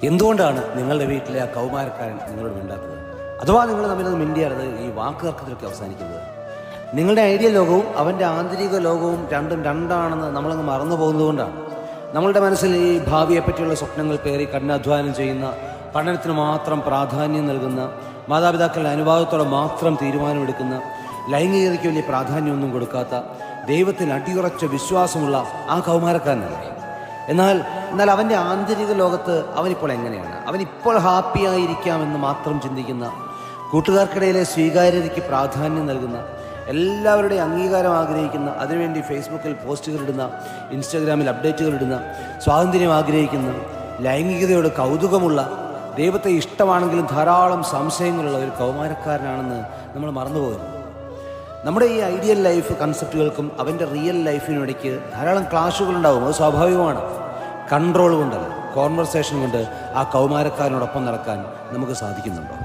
എന്തുകൊണ്ടാണ് നിങ്ങളുടെ വീട്ടിലെ ആ കൗമാരക്കാരൻ നിങ്ങളോട് മിണ്ടാത്തത്? അഥവാ നിങ്ങൾ തമ്മിലൊന്ന് മിണ്ടിയാറത് ഈ വാക്ക് തർക്കത്തിലൊക്കെ അവസാനിക്കുന്നത്? നിങ്ങളുടെ ഐഡിയ ലോകവും അവൻ്റെ ആന്തരിക ലോകവും രണ്ടും രണ്ടാണെന്ന് നമ്മളങ്ങ് മറന്നു പോകുന്നതുകൊണ്ടാണ്. നമ്മളുടെ മനസ്സിൽ ഈ ഭാവിയെപ്പറ്റിയുള്ള സ്വപ്നങ്ങൾ പേറി കഠിനാധ്വാനം ചെയ്യുന്ന, പഠനത്തിന് മാത്രം പ്രാധാന്യം നൽകുന്ന, മാതാപിതാക്കളുടെ അനുവാദത്തോടെ മാത്രം തീരുമാനമെടുക്കുന്ന, ലൈംഗികതയ്ക്ക് വലിയ പ്രാധാന്യമൊന്നും കൊടുക്കാത്ത, ദൈവത്തിൽ അടിയുറച്ച വിശ്വാസമുള്ള ആ കൗമാരക്കാരനല്ലേ? എന്നാൽ അവൻ്റെ ആന്തരിക ലോകത്ത് അവനിപ്പോൾ എങ്ങനെയാണ്? അവനിപ്പോൾ ഹാപ്പിയായിരിക്കാമെന്ന് മാത്രം ചിന്തിക്കുന്ന, കൂട്ടുകാർക്കിടയിലെ സ്വീകാര്യതയ്ക്ക് പ്രാധാന്യം നൽകുന്ന, എല്ലാവരുടെയും അംഗീകാരം ആഗ്രഹിക്കുന്ന, അതിനുവേണ്ടി ഫേസ്ബുക്കിൽ പോസ്റ്റുകൾ ഇടുന്ന, ഇൻസ്റ്റാഗ്രാമിൽ അപ്ഡേറ്റുകൾ ഇടുന്ന, സ്വാതന്ത്ര്യം ആഗ്രഹിക്കുന്ന, ലൈംഗികതയോട് കൗതുകമുള്ള, ദൈവത്തെ ഇഷ്ടമാണെങ്കിലും ധാരാളം സംശയങ്ങളുള്ള ഒരു കൗമാരക്കാരനാണെന്ന് നമ്മൾ മറന്നുപോകുന്നു. നമ്മുടെ ഈ ഐഡിയൽ ലൈഫ് കൺസെപ്റ്റുകൾക്കും അവൻ്റെ റിയൽ ലൈഫിനിടയ്ക്ക് ധാരാളം ക്ലാഷുകളുണ്ടാകും. അത് സ്വാഭാവികമാണ്. കൺട്രോൾ കൊണ്ടല്ല, കോൺവെർസേഷൻ കൊണ്ട് ആ കൗമാരക്കാരനോടൊപ്പം നടക്കാൻ നമുക്ക് സാധിക്കുന്നുണ്ടോ?